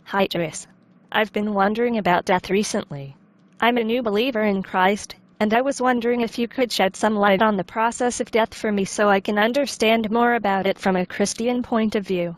Hi Joyce. I've been wondering about death recently. I'm a new believer in Christ, and I was wondering if you could shed some light on the process of death for me so I can understand more about it from a Christian point of view.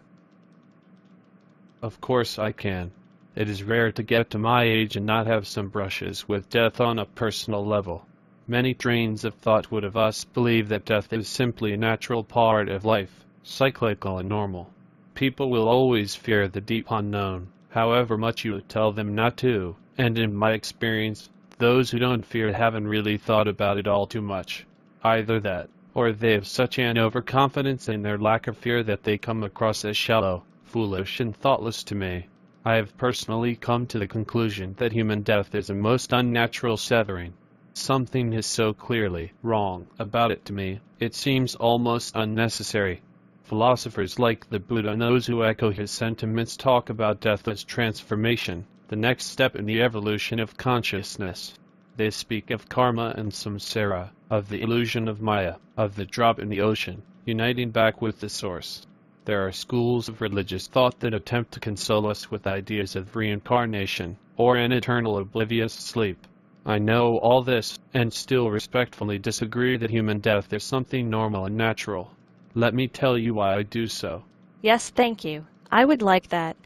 Of course I can. It is rare to get to my age and not have some brushes with death on a personal level. Many trains of thought would have us believe that death is simply a natural part of life, cyclical and normal. People will always fear the deep unknown, however much you tell them not to, and in my experience, those who don't fear haven't really thought about it all too much. Either that, or they have such an overconfidence in their lack of fear that they come across as shallow, foolish and thoughtless to me. I have personally come to the conclusion that human death is a most unnatural severing. Something is so clearly wrong about it to me, it seems almost unnecessary. Philosophers like the Buddha and those who echo his sentiments talk about death as transformation, the next step in the evolution of consciousness. They speak of karma and samsara, of the illusion of maya, of the drop in the ocean, uniting back with the source. There are schools of religious thought that attempt to console us with ideas of reincarnation, or an eternal oblivious sleep. I know all this, and still respectfully disagree that human death is something normal and natural. Let me tell you why I do so. Yes, thank you. I would like that.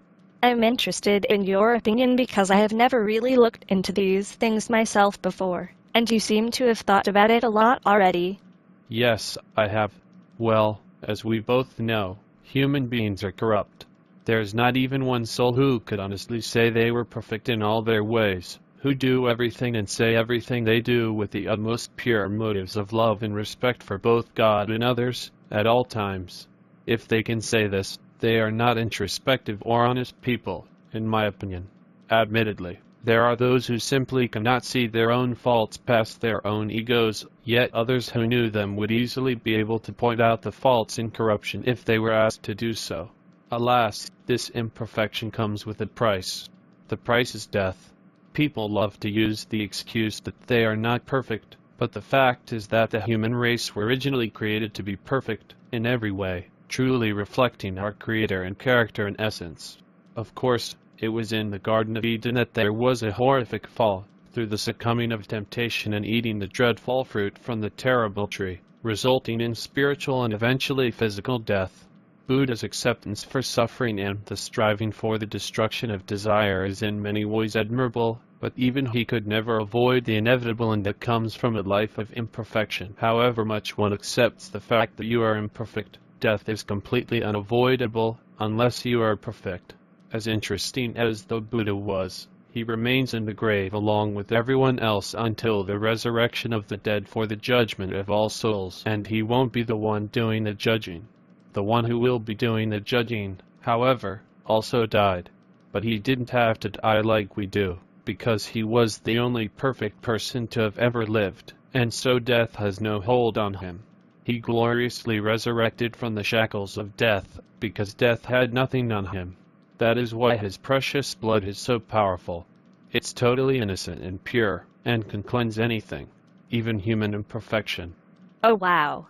I'm interested in your opinion because I have never really looked into these things myself before, and you seem to have thought about it a lot already. Yes, I have. Well, as we both know, human beings are corrupt. There's not even one soul who could honestly say they were perfect in all their ways, who do everything and say everything they do with the utmost pure motives of love and respect for both God and others, at all times. If they can say this, they are not introspective or honest people, in my opinion. Admittedly, there are those who simply cannot see their own faults past their own egos, yet others who knew them would easily be able to point out the faults in corruption if they were asked to do so. Alas, this imperfection comes with a price. The price is death. People love to use the excuse that they are not perfect, but the fact is that the human race were originally created to be perfect, in every way, truly reflecting our Creator and character and essence. Of course, it was in the Garden of Eden that there was a horrific fall, through the succumbing of temptation and eating the dreadful fruit from the terrible tree, resulting in spiritual and eventually physical death. Buddha's acceptance for suffering and the striving for the destruction of desire is in many ways admirable, but even he could never avoid the inevitable and that comes from a life of imperfection. However much one accepts the fact that you are imperfect, death is completely unavoidable, unless you are perfect. As interesting as the Buddha was, he remains in the grave along with everyone else until the resurrection of the dead for the judgment of all souls, and he won't be the one doing the judging. The one who will be doing the judging, however, also died. But he didn't have to die like we do, because he was the only perfect person to have ever lived, and so death has no hold on him. He gloriously resurrected from the shackles of death, because death had nothing on him. That is why his precious blood is so powerful. It's totally innocent and pure, and can cleanse anything, even human imperfection. Oh wow.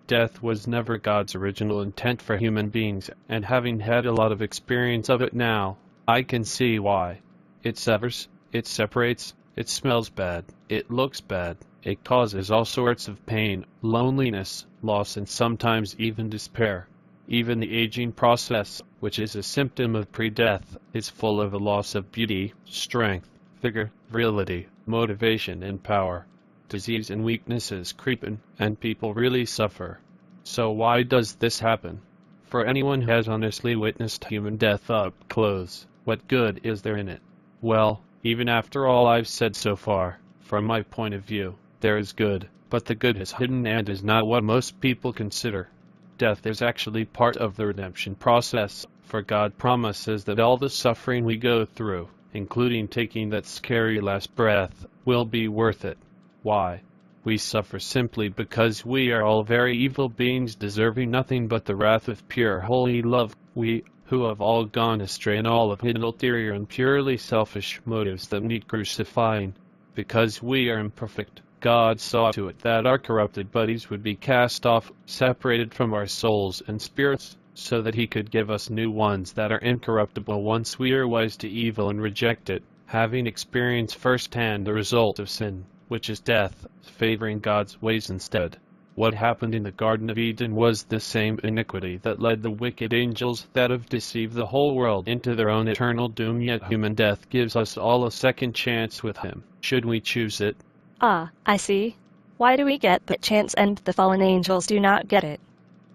Death was never God's original intent for human beings, and having had a lot of experience of it now, I can see why. It severs, it separates, it smells bad, it looks bad, it causes all sorts of pain, loneliness, loss and sometimes even despair. Even the aging process, which is a symptom of pre-death, is full of a loss of beauty, strength, vigor, virility, motivation and power. Disease and weaknesses creep in, and people really suffer. So why does this happen? For anyone who has honestly witnessed human death up close, what good is there in it? Well, even after all I've said so far, from my point of view, there is good, but the good is hidden and is not what most people consider. Death is actually part of the redemption process, for God promises that all the suffering we go through, including taking that scary last breath, will be worth it. Why? We suffer simply because we are all very evil beings deserving nothing but the wrath of pure holy love, we, who have all gone astray in all of hidden ulterior and purely selfish motives that need crucifying. Because we are imperfect, God saw to it that our corrupted bodies would be cast off, separated from our souls and spirits, so that he could give us new ones that are incorruptible once we are wise to evil and reject it, having experienced firsthand the result of sin, which is death, favoring God's ways instead. What happened in the Garden of Eden was the same iniquity that led the wicked angels that have deceived the whole world into their own eternal doom, yet human death gives us all a second chance with him, should we choose it. Ah, I see. Why do we get the chance and the fallen angels do not get it?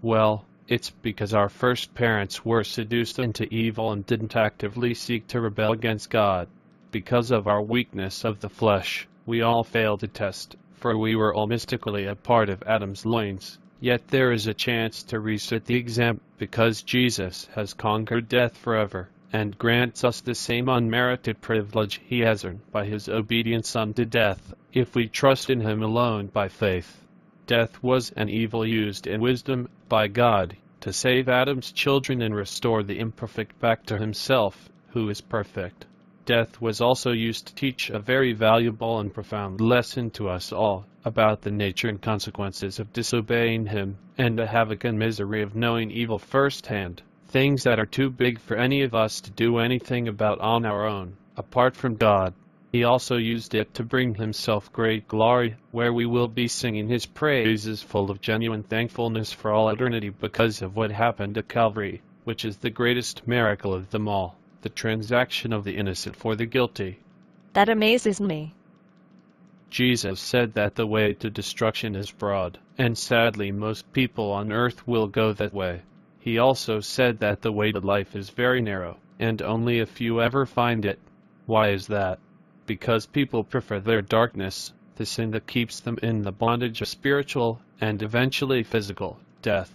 Well, it's because our first parents were seduced into evil and didn't actively seek to rebel against God. Because of our weakness of the flesh, we all failed the test, for we were all mystically a part of Adam's loins. Yet there is a chance to reset the exam, because Jesus has conquered death forever, and grants us the same unmerited privilege he has earned by his obedience unto death, if we trust in him alone by faith. Death was an evil used in wisdom by God to save Adam's children and restore the imperfect back to himself, who is perfect. Death was also used to teach a very valuable and profound lesson to us all about the nature and consequences of disobeying him, and the havoc and misery of knowing evil firsthand, things that are too big for any of us to do anything about on our own, apart from God. He also used it to bring himself great glory, where we will be singing his praises full of genuine thankfulness for all eternity because of what happened at Calvary, which is the greatest miracle of them all, the transaction of the innocent for the guilty. That amazes me. Jesus said that the way to destruction is broad, and sadly most people on earth will go that way. He also said that the way to life is very narrow, and only a few ever find it. Why is that? Because people prefer their darkness, the sin that keeps them in the bondage of spiritual, and eventually physical, death.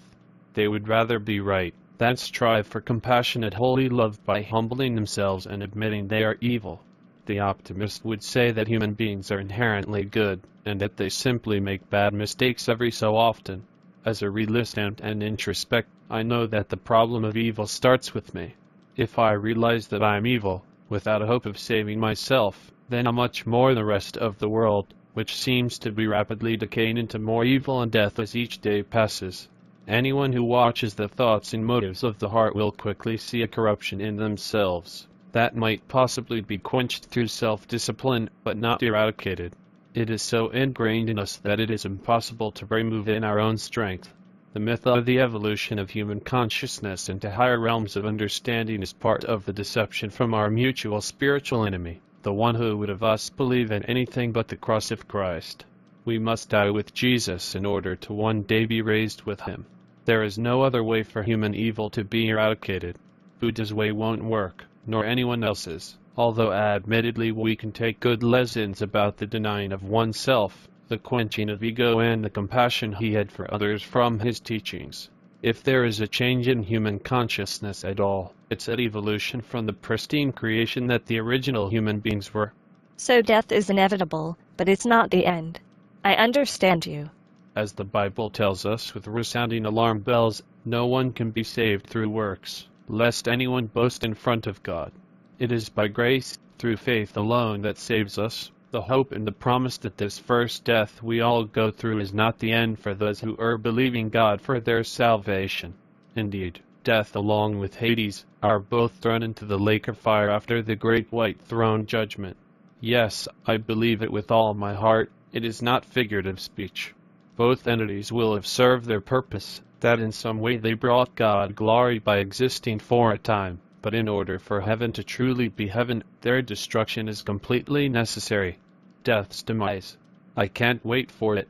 They would rather be right than strive for compassionate holy love by humbling themselves and admitting they are evil. The optimist would say that human beings are inherently good, and that they simply make bad mistakes every so often. As a realist and an introspect, I know that the problem of evil starts with me. If I realize that I am evil, without a hope of saving myself, then how much more the rest of the world, which seems to be rapidly decaying into more evil and death as each day passes. Anyone who watches the thoughts and motives of the heart will quickly see a corruption in themselves that might possibly be quenched through self-discipline, but not eradicated. It is so ingrained in us that it is impossible to remove it in our own strength. The myth of the evolution of human consciousness into higher realms of understanding is part of the deception from our mutual spiritual enemy, the one who would have us believe in anything but the cross of Christ. We must die with Jesus in order to one day be raised with him. There is no other way for human evil to be eradicated. Buddha's way won't work, nor anyone else's, although admittedly we can take good lessons about the denying of oneself, the quenching of ego and the compassion he had for others from his teachings. If there is a change in human consciousness at all, it's an evolution from the pristine creation that the original human beings were. So death is inevitable, but it's not the end. I understand you. As the Bible tells us with resounding alarm bells, no one can be saved through works, lest anyone boast in front of God. It is by grace, through faith alone, that saves us. The hope and the promise that this first death we all go through is not the end for those who are believing God for their salvation. Indeed, death along with Hades are both thrown into the lake of fire after the great white throne judgment. Yes, I believe it with all my heart. It is not figurative speech. Both entities will have served their purpose, that in some way they brought God glory by existing for a time, but in order for heaven to truly be heaven, their destruction is completely necessary. Death's demise. I can't wait for it.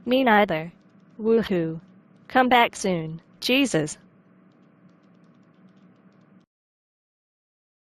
Me neither. Woohoo. Come back soon, Jesus.